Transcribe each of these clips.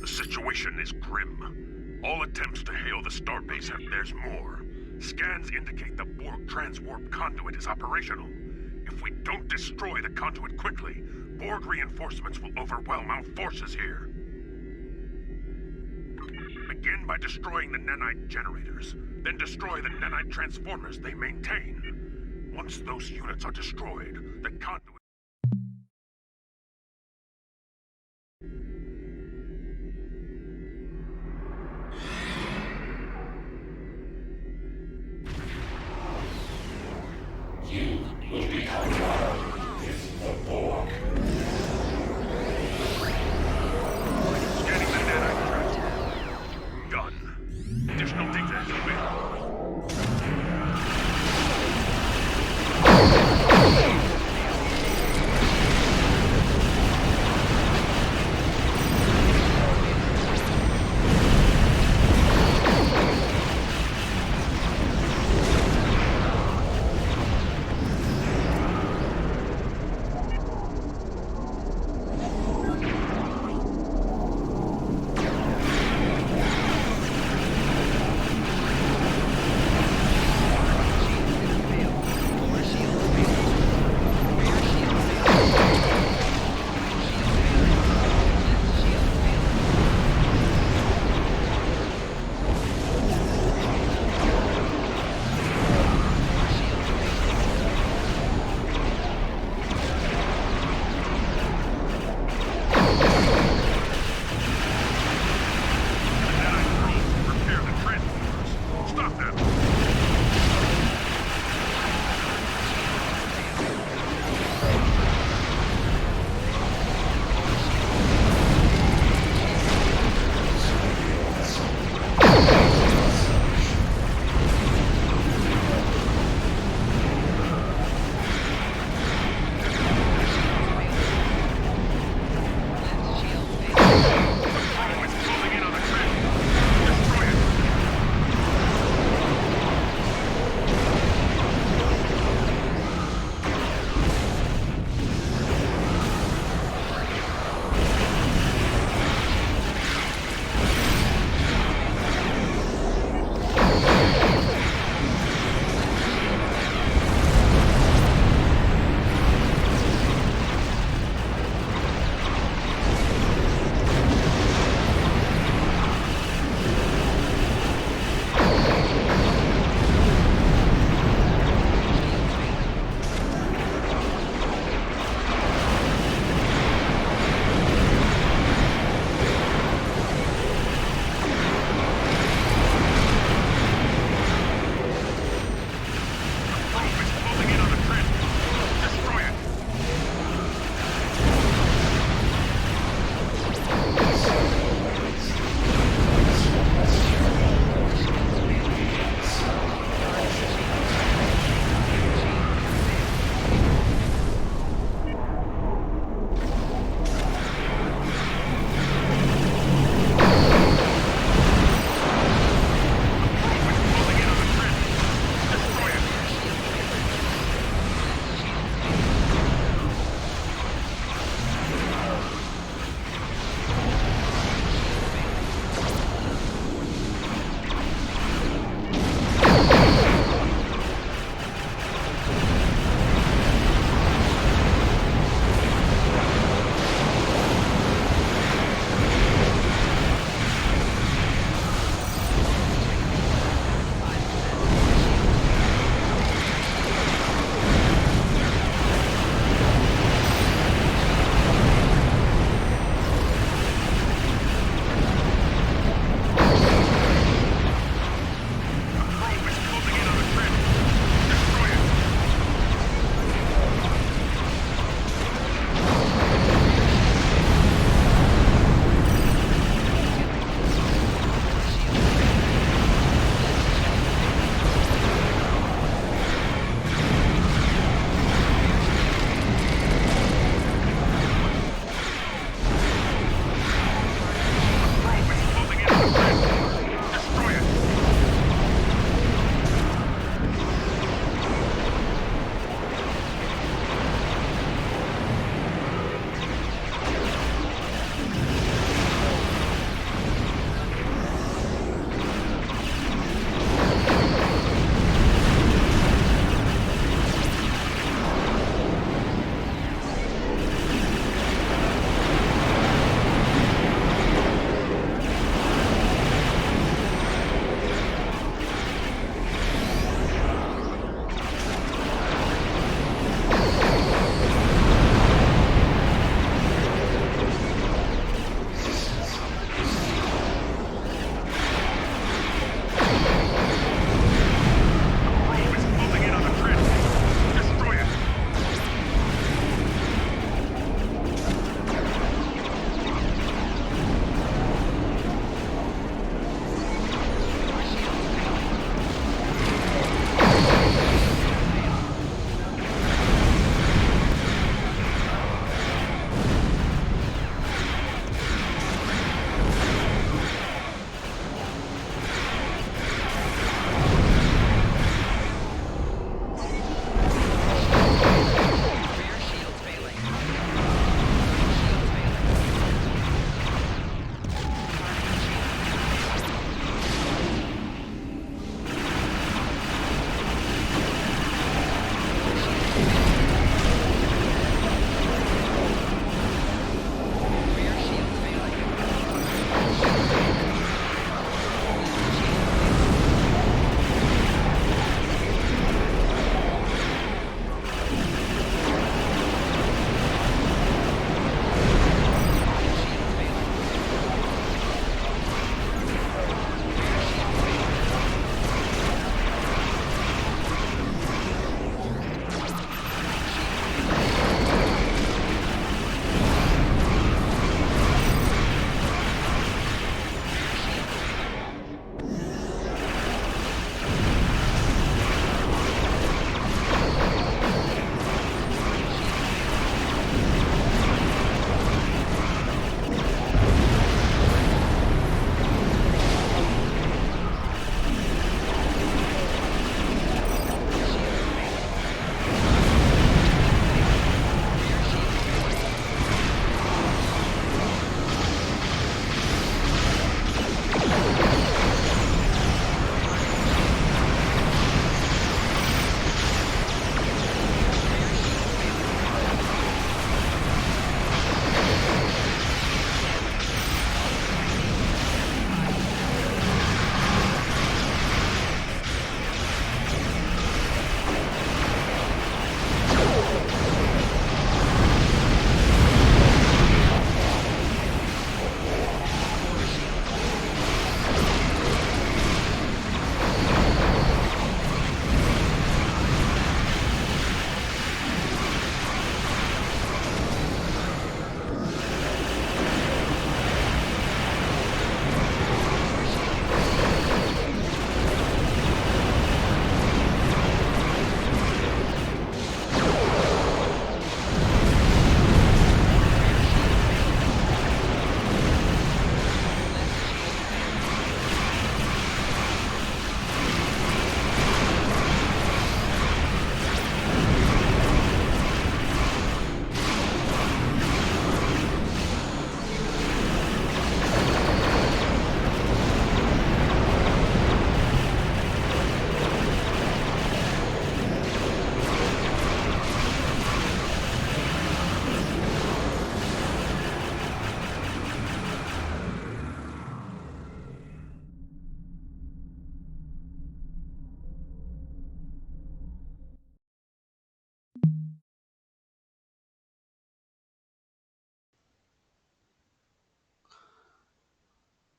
The situation is grim. All attempts to hail the starbase there's more. Scans indicate the Borg transwarp conduit is operational. If we don't destroy the conduit quickly, Borg reinforcements will overwhelm our forces here. Begin by destroying the nanite generators, then destroy the nanite transformers they maintain. Once those units are destroyed, the conduit... You will become one with the Borg. Scanning the nanite transformer. Done. Additional data is available.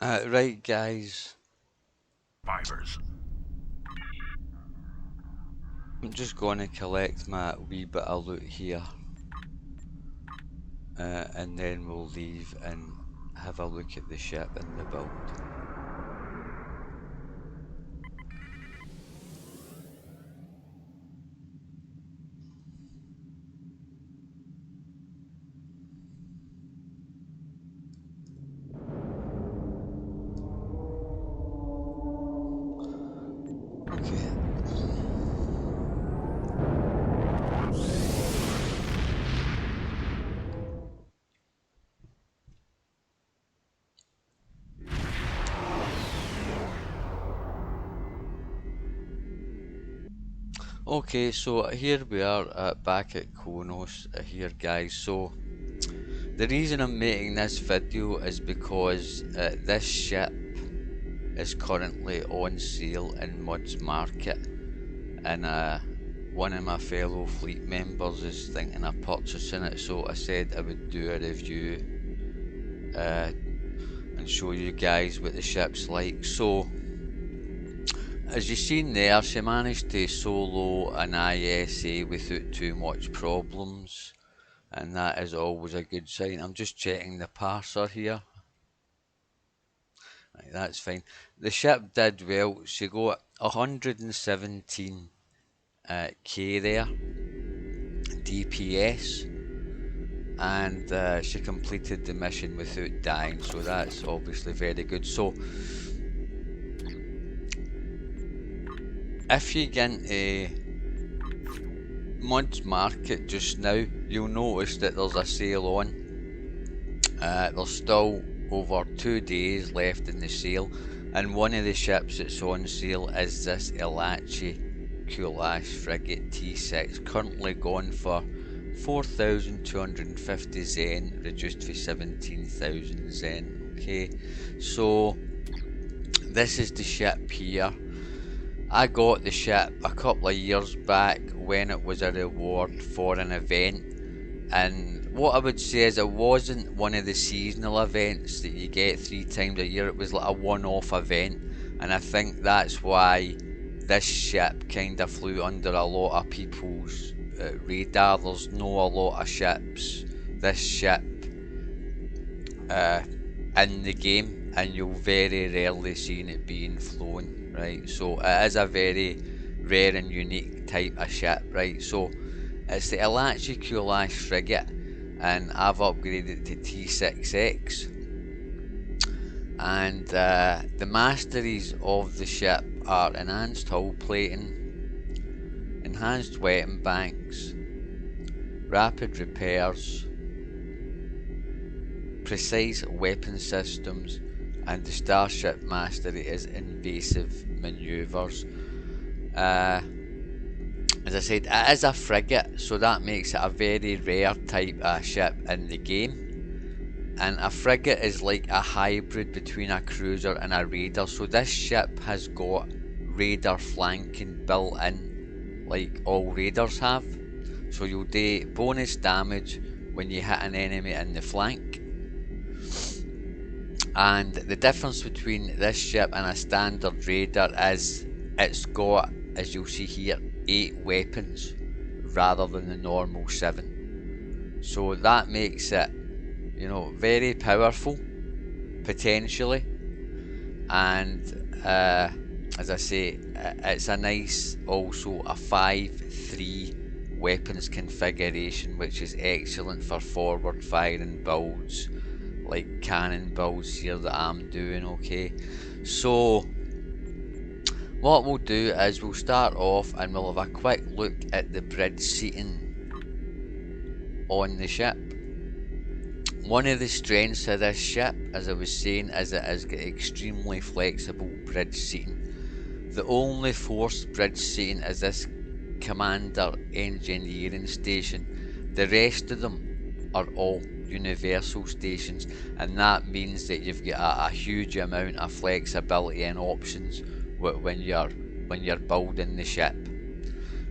Right, guys. Survivors. I'm just going to collect my wee bit of loot here. And then we'll leave and have a look at the ship and the build. Okay. Okay, so here we are back at Konos here, guys. So the reason I'm making this video is because this ship is currently on sale in Mud's Market, and one of my fellow fleet members is thinking of purchasing it, so I said I would do a review and show you guys what the ship's like. So as you've seen there, she managed to solo an ISA without too much problems, and that is always a good sign. I'm just checking the parser here. Right, that's fine. The ship did well. She got 117 K there, DPS, and she completed the mission without dying, so that's obviously very good. So if you get into Mud's Market just now, you'll notice that there's a sale on. There's still over 2 days left in the sale, and one of the ships that's on sale is this Elachi Qulash Frigate T6, currently gone for 4,250 Zen, reduced for 17,000 Zen. Okay, so this is the ship here. I got the ship a couple of years back when it was a reward for an event, and what I would say is it wasn't one of the seasonal events that you get 3 times a year. It was like a one-off event, and I think that's why this ship kind of flew under a lot of people's radar. There's no a lot of ships this ship in the game, and you'll very rarely see it being flown. Right, so it is a very rare and unique type of ship, right? So it's the Elachi Qulash Frigate, and I've upgraded it to T6X, and the masteries of the ship are enhanced hull plating, enhanced weapon banks, rapid repairs, precise weapon systems, and the starship mastery is invasive maneuvers. As I said, it is a frigate, so that makes it a very rare type of ship in the game, and a frigate is like a hybrid between a cruiser and a raider. So this ship has got raider flanking built in, like all raiders have, so you'll do bonus damage when you hit an enemy in the flank. And the difference between this ship and a standard raider is it's got, as you'll see here, 8 weapons rather than the normal 7. So that makes it, you know, very powerful, potentially. And as I say, it's a nice, also a 5-3 weapons configuration, which is excellent for forward firing builds, like cannon builds here that I'm doing. Okay, so what we'll do is we'll start off and we'll have a quick look at the bridge seating on the ship. One of the strengths of this ship, as I was saying, is it has got extremely flexible bridge seating. The only forced bridge seating is this commander engineering station. The rest of them are all universal stations, and that means that you've got a huge amount of flexibility and options when you're building the ship,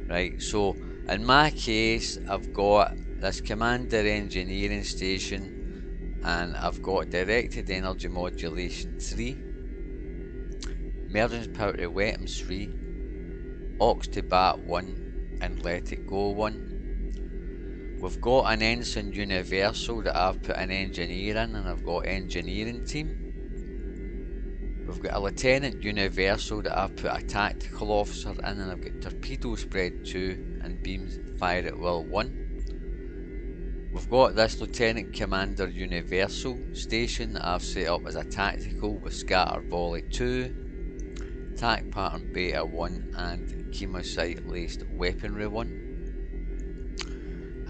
right? So in my case, I've got this commander engineering station. and I've got Directed Energy Modulation 3, Emergency Power to Weapons 3, Aux to Bat 1, and Let It Go 1. We've got an Ensign Universal that I've put an engineer in, and I've got engineering team. We've got a Lieutenant Universal that I've put a tactical officer in, and I've got torpedo spread 2 and beams fire at will 1. We've got this Lieutenant Commander Universal station that I've set up as a tactical with scatter volley 2, attack pattern beta 1, and chemosite laced weaponry 1.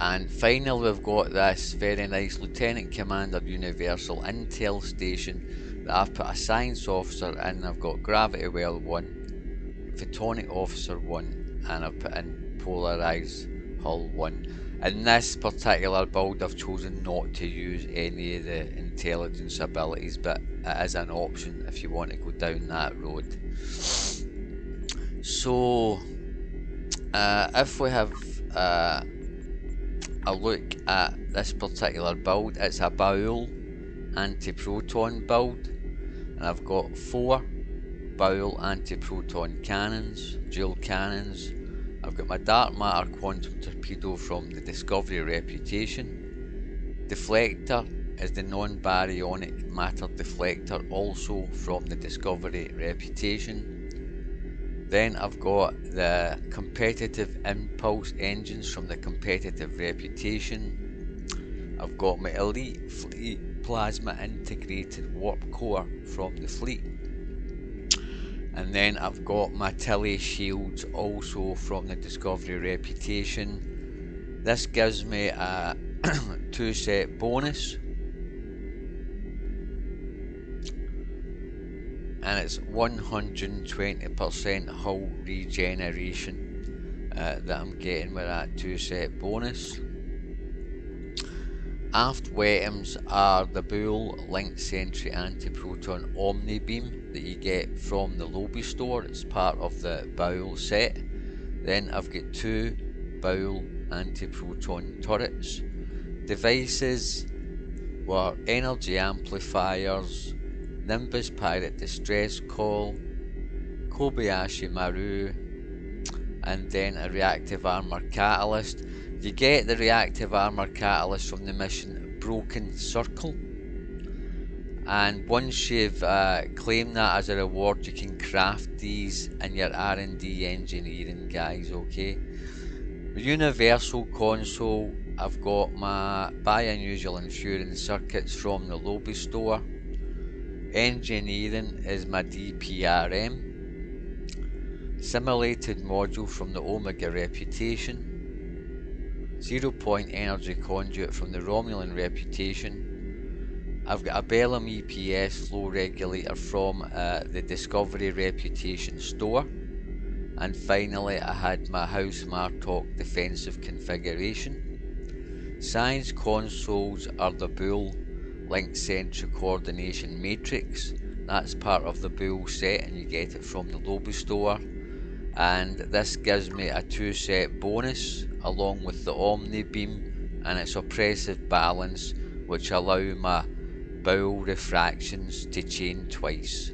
And finally we've got this very nice Lieutenant Commander Universal Intel station that I've put a science officer in. I've got gravity well 1, photonic officer 1, and I've put in polarized hull 1. In this particular build I've chosen not to use any of the intelligence abilities, but it is an option if you want to go down that road. So if we have a look at this particular build, it's a Baul anti-proton build, and I've got 4 Baul anti-proton cannons, dual cannons. I've got my dark matter quantum torpedo from the Discovery Reputation. Deflector is the non-baryonic matter deflector, also from the Discovery Reputation. Then I've got the competitive impulse engines from the Competitive Reputation. I've got my elite fleet plasma integrated warp core from the fleet. And then I've got my Tilly shields also from the Discovery Reputation. This gives me a 2 set bonus, and it's 120% hull regeneration that I'm getting with that 2 set bonus. Aft Weapons are the Bull Link Sentry Anti-Proton Omni Beam that you get from the Lobby store. It's part of the Baul set. Then I've got 2 Baul Anti-Proton Turrets. Devices were Energy Amplifiers, Nimbus Pirate Distress Call, Kobayashi Maru, and then a Reactive Armor Catalyst. You get the Reactive Armor Catalyst from the mission Broken Circle, and once you've claimed that as a reward, you can craft these in your R&D engineering, guys, okay? The Universal Console, I've got my Buy Unusual Insurance Circuits from the Lobby store. Engineering is my DPRM. Simulated module from the Omega Reputation. 0 point energy conduit from the Romulan Reputation. I've got a Bellum EPS flow regulator from the Discovery Reputation store. And finally I had my House Martok defensive configuration. Science consoles are the Bull Link Sentry Coordination Matrix. That's part of the Bull set and you get it from the Lobby store. And this gives me a 2 set bonus along with the Omni Beam and its oppressive balance, which allow my Baul refractions to chain twice.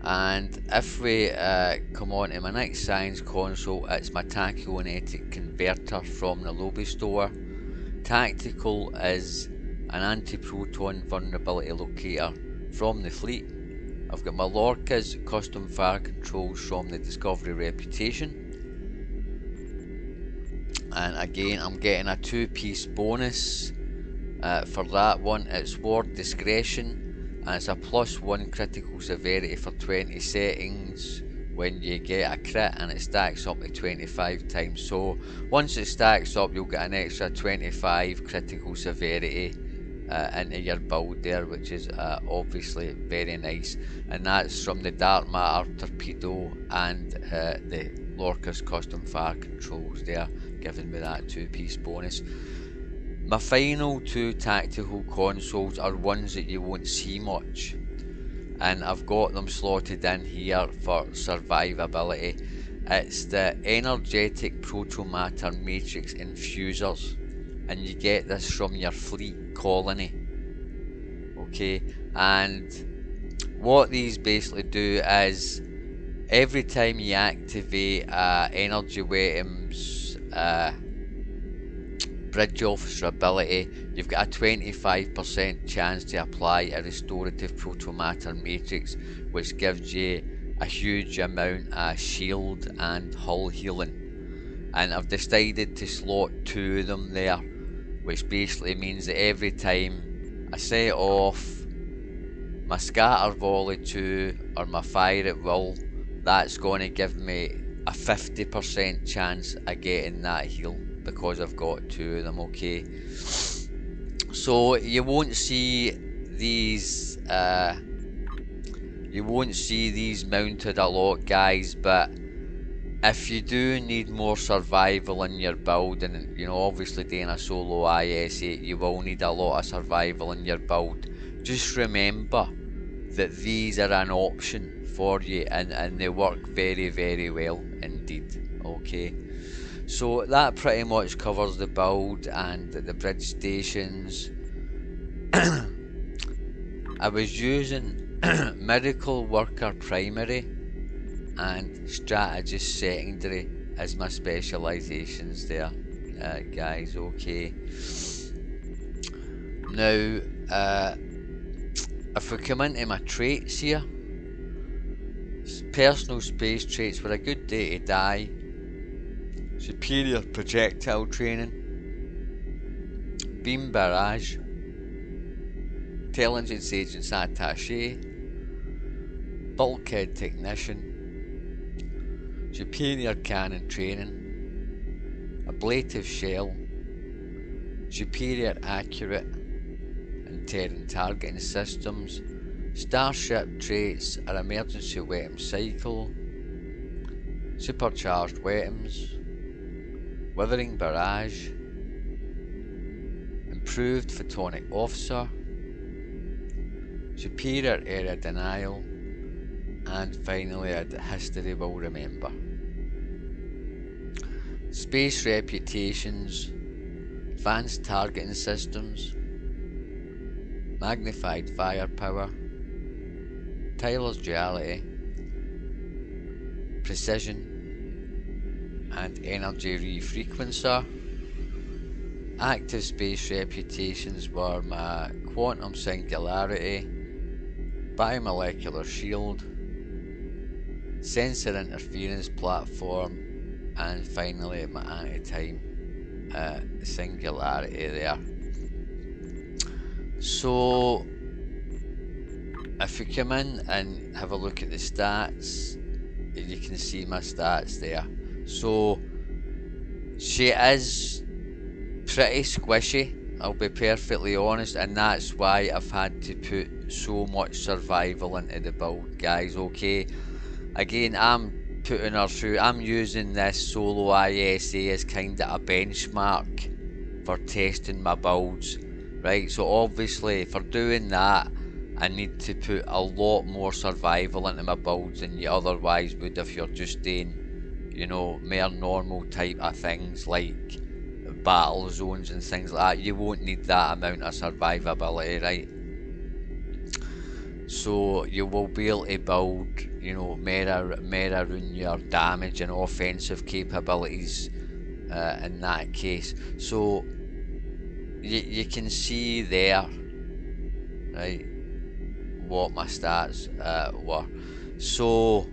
And if we come on to my next science console, it's my tachyonetic converter from the Lobby store. Tactical is an anti-proton vulnerability locator from the fleet. I've got my Lorca's custom fire controls from the Discovery Reputation. And again, I'm getting a 2-piece bonus for that one. It's Ward Discretion, and it's a +1 critical severity for 20 settings when you get a crit, and it stacks up to 25 times. So once it stacks up, you'll get an extra 25 critical severity into your build there, which is obviously very nice. And that's from the Dark Matter torpedo and the Lorca's custom fire controls there, giving me that 2-piece bonus. My final 2 tactical consoles are ones that you won't see much, and I've got them slotted in here for survivability. It's the Energetic Protomatter Matrix Infusers and you get this from your fleet colony. Okay, and what these basically do is every time you activate energy weapons bridge officer ability, you've got a 25% chance to apply a restorative protomatter matrix, which gives you a huge amount of shield and hull healing. And I've decided to slot 2 of them there, which basically means that every time I set off my scatter volley 2 or my fire at will, that's going to give me a 50% chance of getting that heal because I've got 2 of them. Okay, so you won't see these mounted a lot, guys, but if you do need more survival in your build, and you know, obviously doing a solo IS8, you will need a lot of survival in your build, just remember that these are an option for you, and they work very, very well indeed. Okay, so that pretty much covers the build and the bridge stations. I was using Miracle Worker primary and Strategist secondary as my specializations there, guys. Okay, now if we come into my traits here, personal space traits were a good day to die, superior projectile training, beam barrage, intelligence agents attaché, bulkhead technician, superior cannon training, ablative shell, superior accurate and terran targeting systems. Starship traits are emergency weapon cycle, supercharged weapons, withering barrage, improved photonic officer, superior area denial, and finally a history will remember. Space reputations, advanced targeting systems, magnified firepower, Tyler's duality, precision, and energy refrequencer. Active space reputations were my quantum singularity, biomolecular shield, sensor interference platform, and finally my anti-time singularity there. So if you come in and have a look at the stats, you can see my stats there. So she is pretty squishy, I'll be perfectly honest, and that's why I've had to put so much survival into the build, guys. Okay, again, I'm putting her through, I'm using this solo ISA as kind of a benchmark for testing my builds, right? So obviously for doing that, I need to put a lot more survival into my builds than you otherwise would if you're just doing, you know, more normal type of things like battle zones and things like that. You won't need that amount of survivability, right? So you will be able to build, you know, mirror around your damage and offensive capabilities in that case. So you can see there, right, what my stats were. So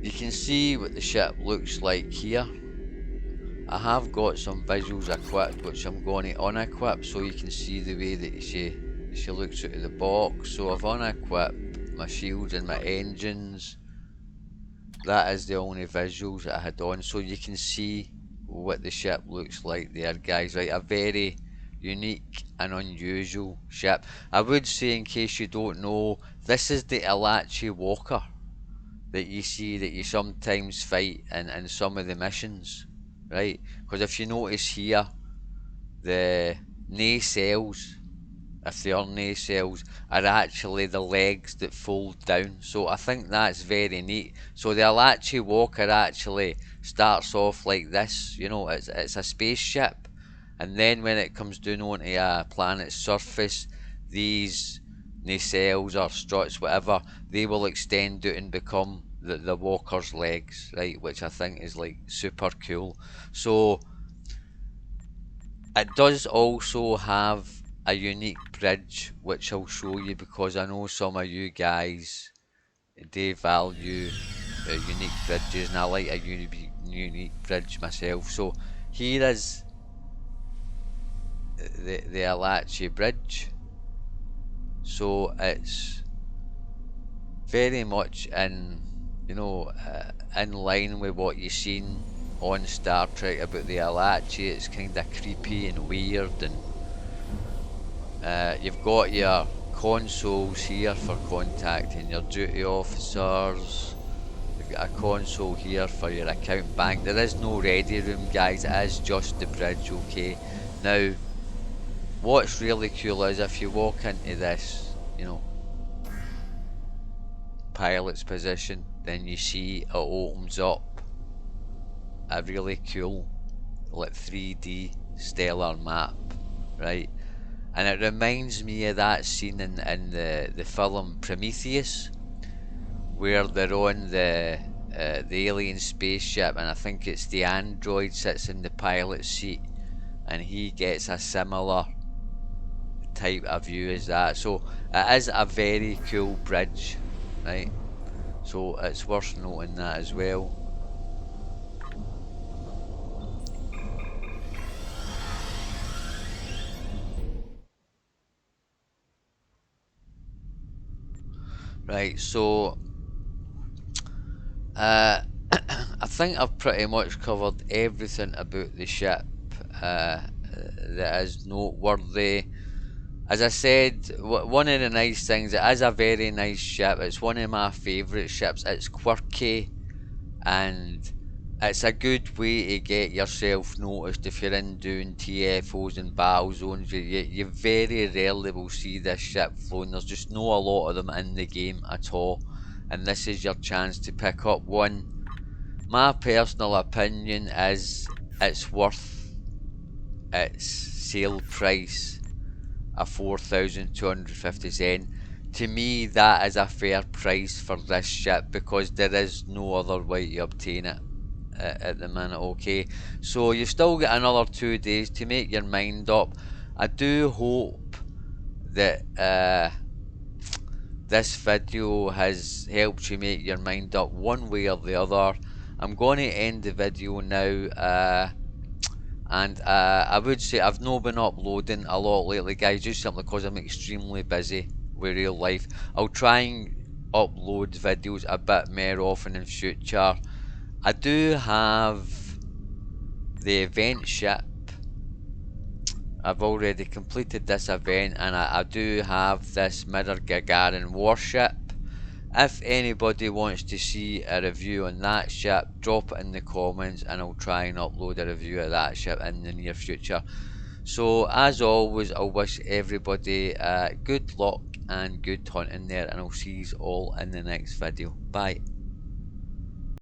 you can see what the ship looks like here. I have got some visuals equipped which I'm going to unequip so you can see the way that she looks out of the box. So I've unequipped my shields and my engines. That is the only visuals that I had on, so you can see what the ship looks like there, guys. Right, a very unique and unusual ship. I would say, in case you don't know, this is the Elachi Walker that you see, that you sometimes fight in some of the missions, right? Because if you notice here, the nacelles, if they are nacelles, are actually the legs that fold down. So I think that's very neat. So the Elachi Walker actually starts off like this, you know, it's a spaceship, and then when it comes down onto a planet's surface, these nacelles or struts, whatever, they will extend out and become the walker's legs, right? Which I think is like super cool. So it does also have a unique bridge, which I'll show you because I know some of you guys, they value unique bridges, and I like a unique bridge myself. So here is the Elachi bridge. So it's very much in, you know, in line with what you've seen on Star Trek about the Elachi. It's kind of creepy and weird, and you've got your consoles here for contacting your duty officers. You've got a console here for your account bank. There is no ready room, guys. It is just the bridge, okay? Now, what's really cool is if you walk into this, you know, pilot's position, then you see it opens up a really cool, like 3D stellar map, right? And it reminds me of that scene in the film Prometheus, where they're on the alien spaceship, and I think it's the android sits in the pilot's seat, and he gets a similar type of view as that. So it is a very cool bridge, right? So it's worth noting that as well. Right, so I think I've pretty much covered everything about the ship that is noteworthy. As I said, one of the nice things, it is a very nice ship. It's one of my favourite ships. It's quirky, and it's a good way to get yourself noticed if you're in doing TFOs and battle zones. You very rarely will see this ship flown. There's just not a lot of them in the game at all, and this is your chance to pick up one. My personal opinion is it's worth its sale price of 4,250 Zen. To me, that is a fair price for this ship because there is no other way to obtain it at the minute, okay? So you still got another 2 days to make your mind up. I do hope that this video has helped you make your mind up one way or the other. I'm going to end the video now. And I would say I've not been uploading a lot lately, guys, just simply because I'm extremely busy with real life. I'll try and upload videos a bit more often in future. I do have the event ship. I've already completed this event, and I do have this Mirror Gagarin warship. If anybody wants to see a review on that ship, drop it in the comments and I'll try and upload a review of that ship in the near future. So as always, I wish everybody good luck and good hunting there, and I'll see you all in the next video. Bye.